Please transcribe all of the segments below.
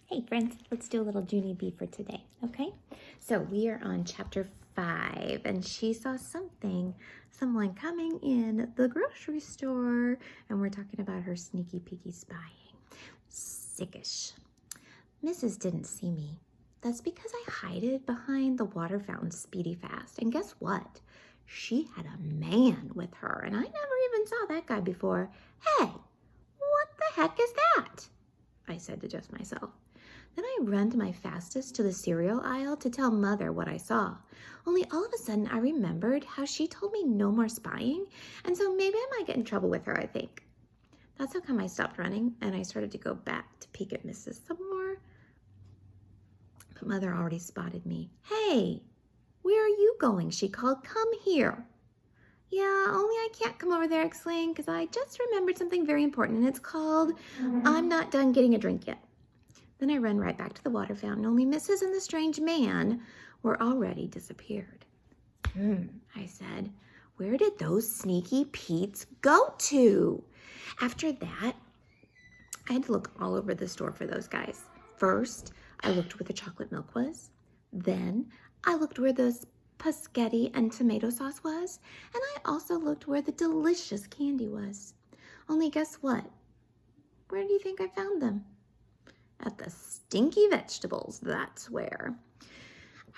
Hey friends, let's do a little Junie B for today, okay? So we are on chapter 5, and she saw someone coming in the grocery store, and we're talking about her sneaky peeky spying. Sickish. Mrs. didn't see me. That's because I hid behind the water fountain speedy fast, and guess what? She had a man with her, and I never even saw that guy before. Hey, what the heck is that? I said to just myself. Then I ran to my fastest to the cereal aisle to tell Mother what I saw. Only all of a sudden I remembered how she told me no more spying, and so maybe I might get in trouble with her, I think. That's how come I stopped running and I started to go back to peek at Mrs. some more. But Mother already spotted me. Hey, where are you going? She called. Come here. Yeah, only I can't come over there, explain, because I just remembered something very important, and it's called I'm not done getting a drink yet. Then I ran right back to the water fountain, only Mrs. and the strange man were already disappeared. I said, where did those sneaky Petes go to? After that, I had to look all over the store for those guys. First, I looked where the chocolate milk was. Then, I looked where the spaghetti and tomato sauce was. And I also looked where the delicious candy was. Only guess what? Where do you think I found them? At the stinky vegetables, that's where.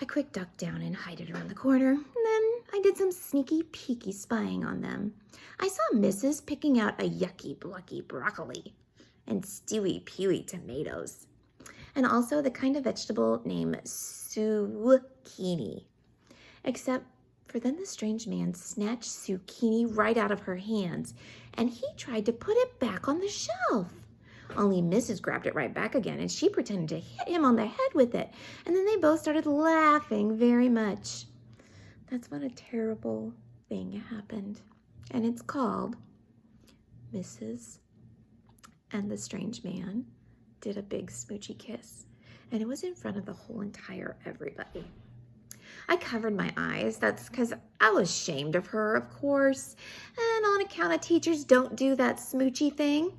I quick ducked down and hid it around the corner. And then I did some sneaky peeky spying on them. I saw Mrs. picking out a yucky blucky broccoli and stewy pewy tomatoes. And also the kind of vegetable named zucchini. Except for then the strange man snatched zucchini right out of her hands, and he tried to put it back on the shelf. Only Mrs. grabbed it right back again, and she pretended to hit him on the head with it. And then they both started laughing very much. That's when a terrible thing happened. And it's called Mrs. and the strange man did a big smoochy kiss. And it was in front of the whole entire everybody. I covered my eyes. That's because I was ashamed of her, of course. And on account of teachers don't do that smoochy thing.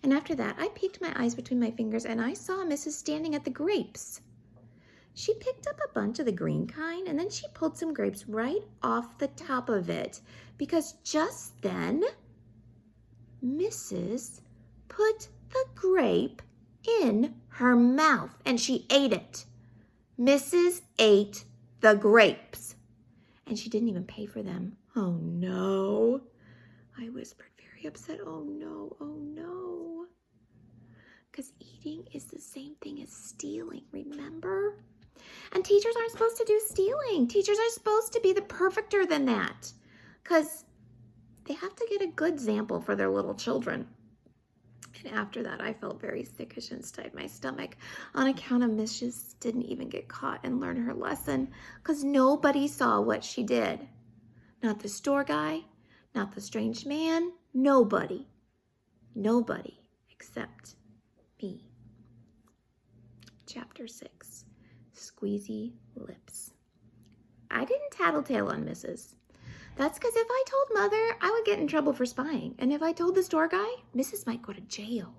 And after that, I peeked my eyes between my fingers and I saw Mrs. standing at the grapes. She picked up a bunch of the green kind and then she pulled some grapes right off the top of it because just then, Mrs. put the grape in her mouth and she ate it. Mrs. ate the grapes and she didn't even pay for them. Oh no, I whispered very upset. Oh no, oh no. Because eating is the same thing as stealing, remember? And teachers aren't supposed to do stealing. Teachers are supposed to be the perfecter than that. Because they have to get a good example for their little children. And after that, I felt very sickish inside my stomach on account of Mrs. didn't even get caught and learn her lesson because nobody saw what she did. Not the store guy, not the strange man, nobody. Nobody except me. Chapter 6, Squeezy Lips. I didn't tattletale on Mrs. That's because if I told Mother, I would get in trouble for spying. And if I told the store guy, Mrs. might go to jail.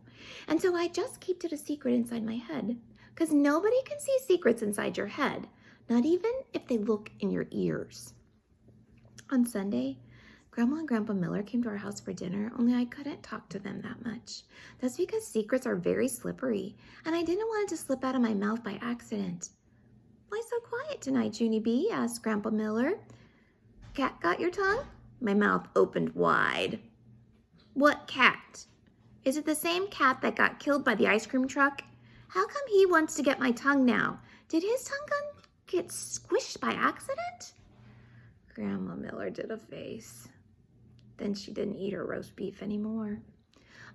And so I just kept it a secret inside my head. Because nobody can see secrets inside your head. Not even if they look in your ears. On Sunday, Grandma and Grandpa Miller came to our house for dinner, only I couldn't talk to them that much. That's because secrets are very slippery, and I didn't want it to slip out of my mouth by accident. Why so quiet tonight, Junie B? Asked Grandpa Miller. Cat got your tongue? My mouth opened wide. What cat? Is it the same cat that got killed by the ice cream truck? How come he wants to get my tongue now? Did his tongue gun get squished by accident? Grandma Miller did a face. Then she didn't eat her roast beef anymore.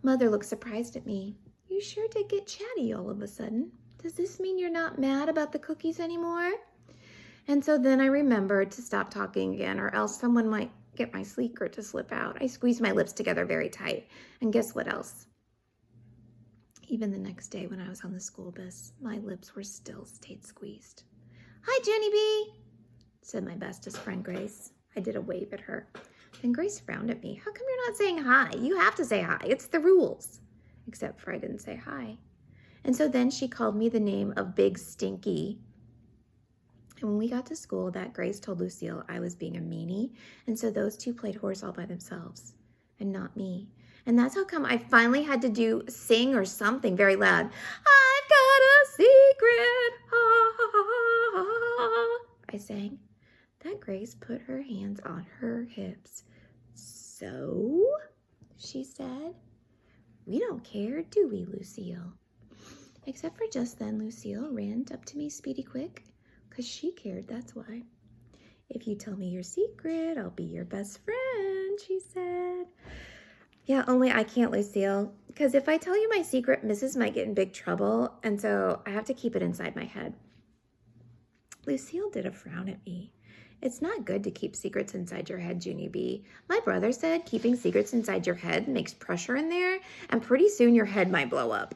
Mother looked surprised at me. You sure did get chatty all of a sudden. Does this mean you're not mad about the cookies anymore? And so then I remembered to stop talking again or else someone might get my secret to slip out. I squeezed my lips together very tight. And guess what else? Even the next day when I was on the school bus, my lips were still stayed squeezed. Hi, Junie B, said my bestest friend Grace. I did a wave at her. Then Grace frowned at me. How come you're not saying hi? You have to say hi. It's the rules. Except for I didn't say hi. And so then she called me the name of Big Stinky. And when we got to school, that Grace told Lucille I was being a meanie. And so those two played horse all by themselves and not me. And that's how come I finally had to sing or something very loud. I've got a secret. Ha, ha, ha, ha. I sang. That Grace put her hands on her hips. So, she said, we don't care, do we, Lucille? Except for just then, Lucille ran up to me speedy quick, because she cared, that's why. If you tell me your secret, I'll be your best friend, she said. Yeah, only I can't, Lucille, because if I tell you my secret, Mrs. might get in big trouble, and so I have to keep it inside my head. Lucille did a frown at me. It's not good to keep secrets inside your head, Junie B. My brother said keeping secrets inside your head makes pressure in there, and pretty soon your head might blow up.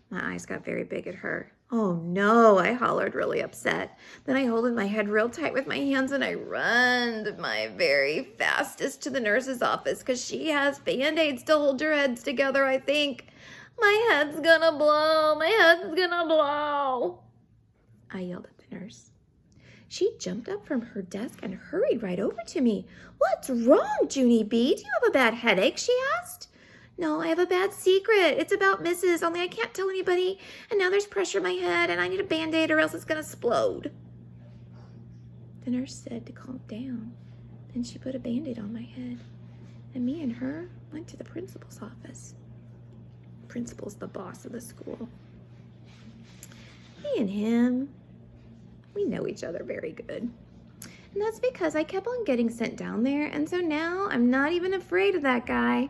My eyes got very big at her. Oh no, I hollered, really upset. Then I holded my head real tight with my hands and I run my very fastest to the nurse's office because she has Band-Aids to hold your heads together, I think. My head's gonna blow, my head's gonna blow, I yelled at the nurse. She jumped up from her desk and hurried right over to me. What's wrong, Junie B? Do you have a bad headache? She asked. No, I have a bad secret. It's about Mrs., only I can't tell anybody. And now there's pressure in my head, and I need a Band-Aid or else it's going to explode. The nurse said to calm down. Then she put a Band-Aid on my head. And me and her went to the principal's office. The principal's the boss of the school. Me and him, we know each other very good. And that's because I kept on getting sent down there, and so now I'm not even afraid of that guy.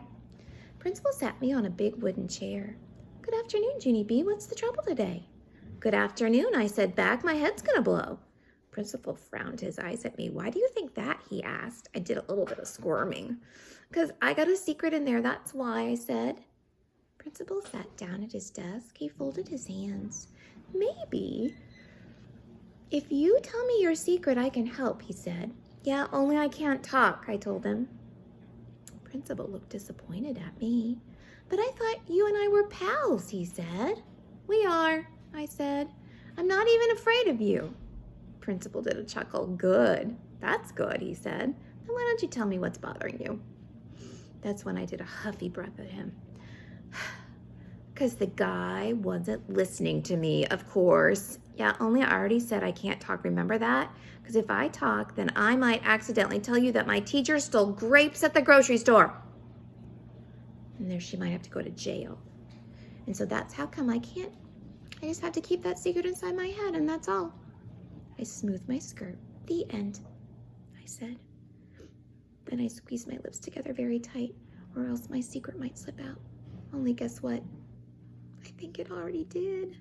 Principal sat me on a big wooden chair. Good afternoon, Junie B. What's the trouble today? Good afternoon, I said back. My head's gonna blow. Principal frowned his eyes at me. Why do you think that? He asked. I did a little bit of squirming. Because I got a secret in there, that's why, I said. Principal sat down at his desk. He folded his hands. Maybe. If you tell me your secret, I can help, he said. Yeah, only I can't talk, I told him. Principal looked disappointed at me. But I thought you and I were pals, he said. We are, I said. I'm not even afraid of you. Principal did a chuckle. Good. That's good, he said. Then why don't you tell me what's bothering you? That's when I did a huffy breath at him. Because the guy wasn't listening to me, of course. Yeah, only I already said I can't talk. Remember that? Because if I talk, then I might accidentally tell you that my teacher stole grapes at the grocery store. And there she might have to go to jail. And so that's how come I can't. I just have to keep that secret inside my head, and that's all. I smoothed my skirt. The end, I said. Then I squeezed my lips together very tight, or else my secret might slip out. Only guess what? I think it already did.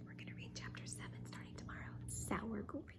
We're going to read chapter 7 starting tomorrow. Sour grapes.